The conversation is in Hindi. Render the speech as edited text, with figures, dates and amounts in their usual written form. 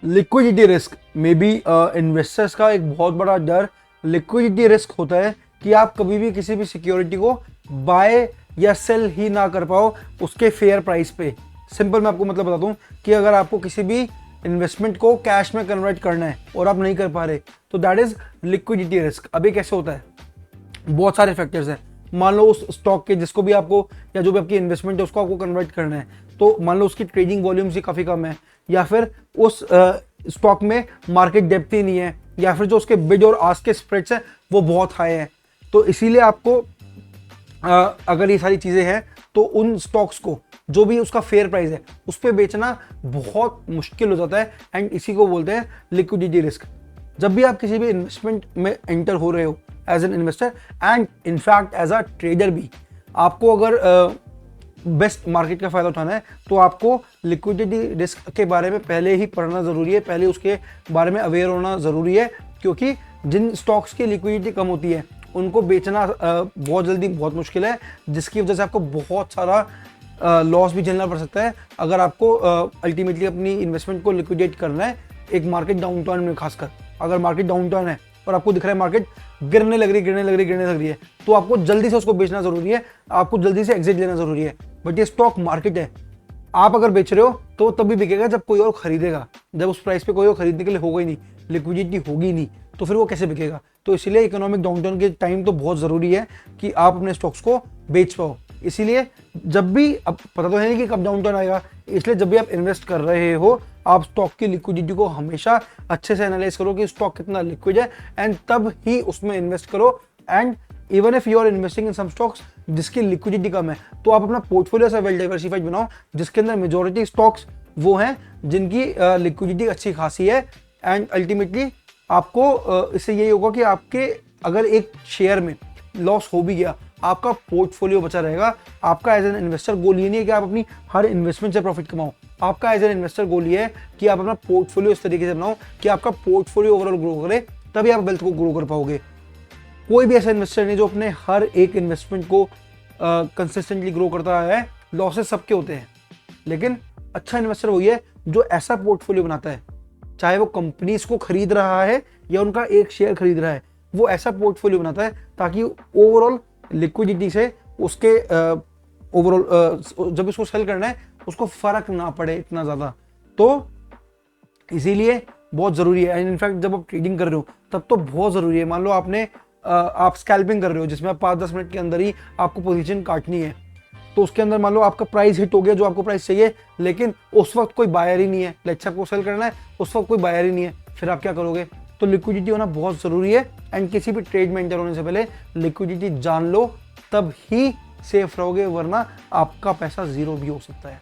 लिक्विडिटी रिस्क में भी इन्वेस्टर्स का एक बहुत बड़ा डर लिक्विडिटी रिस्क होता है कि आप कभी भी किसी भी सिक्योरिटी को बाय या सेल ही ना कर पाओ उसके फेयर प्राइस पे। सिंपल मैं आपको मतलब बता दूं कि अगर आपको किसी भी इन्वेस्टमेंट को कैश में कन्वर्ट करना है और आप नहीं कर पा रहे तो दैट इज लिक्विडिटी रिस्क। अभी कैसे होता है, बहुत सारे फैक्टर्स हैं। मान लो उस स्टॉक के जिसको भी आपको या जो भी आपकी इन्वेस्टमेंट है उसको आपको कन्वर्ट करना है, तो मान लो उसकी ट्रेडिंग वॉल्यूम ही काफ़ी कम है, या फिर उस स्टॉक में मार्केट डेप्थ ही नहीं है, या फिर जो उसके बिड और आस्क के स्प्रेड्स हैं वो बहुत हाई है। तो इसीलिए आपको अगर ये सारी चीज़ें हैं तो उन स्टॉक्स को जो भी उसका फेयर प्राइस है उस पर बेचना बहुत मुश्किल हो जाता है, एंड इसी को बोलते हैं लिक्विडिटी रिस्क। जब भी आप किसी भी इन्वेस्टमेंट में एंटर हो रहे हो as an investor and in fact as a trader भी, आपको अगर बेस्ट मार्केट का फायदा उठाना है तो आपको लिक्विडिटी रिस्क के बारे में पहले ही पढ़ना ज़रूरी है, पहले उसके बारे में अवेयर होना ज़रूरी है। क्योंकि जिन स्टॉक्स की लिक्विडिटी कम होती है उनको बेचना बहुत जल्दी बहुत मुश्किल है, जिसकी वजह से आपको बहुत सारा लॉस भी झेलना पड़ सकता है अगर आपको अल्टीमेटली अपनी इन्वेस्टमेंट को लिक्विडेट करना है एक मार्केट डाउन टाउन में। खासकर अगर मार्केट डाउन टाउन है और आपको दिख रहा है मार्केट गिरने लग रही है तो आपको जल्दी से उसको बेचना ज़रूरी है, आपको जल्दी से एग्जिट लेना ज़रूरी है। बट ये स्टॉक मार्केट है, आप अगर बेच रहे हो तो तभी बिकेगा जब कोई और खरीदेगा। जब उस प्राइस पे कोई और खरीदने के लिए होगा ही नहीं, लिक्विडिटी होगी नहीं, तो फिर वो कैसे बिकेगा। तो इसीलिए इकोनॉमिक डाउनटाउन के टाइम तो बहुत ज़रूरी है कि आप अपने स्टॉक्स को बेच पाओ। इसीलिए जब भी, अब पता तो है नहीं कि कब डाउनटाउन आएगा, इसलिए जब भी आप इन्वेस्ट कर रहे हो आप स्टॉक की लिक्विडिटी को हमेशा अच्छे से एनालाइज करो कि स्टॉक कितना लिक्विड है, एंड तब ही उसमें इन्वेस्ट करो। And even if you are investing in some stocks जिसकी लिक्विडिटी कम है तो आप अपना पोर्टफोलियो से वेल डाइवर्सिफाइड बनाओ, जिसके अंदर मेजोरिटी स्टॉक्स वो हैं जिनकी लिक्विडिटी अच्छी खासी है। एंड अल्टीमेटली आपको इससे यही होगा कि आपके अगर एक शेयर में लॉस हो भी गया आपका पोर्टफोलियो बचा रहेगा। आपका एज एन इन्वेस्टर गोल ये नहीं है कि आप अपनी हर इन्वेस्टमेंट से प्रॉफिट कमाओ, आपका एज एन इन्वेस्टर गोल ये है कि आप अपना पोर्टफोलियो इस तरीके से बनाओ कि आपका पोर्टफोलियो ओवरऑल ग्रो करे, तभी आप वेल्थ को ग्रो कर पाओगे। कोई भी ऐसा इन्वेस्टर नहीं जो अपने हर एक इन्वेस्टमेंट को कंसिस्टेंटली ग्रो करता है। लॉसेस सबके होते हैं, लेकिन अच्छा इन्वेस्टर वही है जो ऐसा पोर्टफोलियो बनाता है, चाहे वो कंपनीज को खरीद रहा है या उनका एक शेयर खरीद रहा है, वो ऐसा पोर्टफोलियो बनाता है ताकि ओवरऑल लिक्विडिटी से उसके ओवरऑल जब उसको सेल करना है उसको फर्क ना पड़े इतना ज़्यादा। तो इसीलिए बहुत ज़रूरी है। एंड इनफैक्ट जब आप ट्रेडिंग कर रहे हो तब तो बहुत ज़रूरी है। मान लो आप स्कैल्पिंग कर रहे हो जिसमें आप 5-10 मिनट के अंदर ही आपको पोजीशन काटनी है, तो उसके अंदर मान लो आपका प्राइस हिट हो गया जो आपको प्राइस चाहिए, लेकिन उस वक्त कोई बायर ही नहीं है, लेट्स आपको सेल करना है, उस वक्त कोई बायर ही नहीं है, फिर आप क्या करोगे। तो लिक्विडिटी होना बहुत ज़रूरी है, एंड किसी भी ट्रेड में एंटर होने से पहले लिक्विडिटी जान लो, तब ही सेफ रहोगे, वरना आपका पैसा जीरो भी हो सकता है।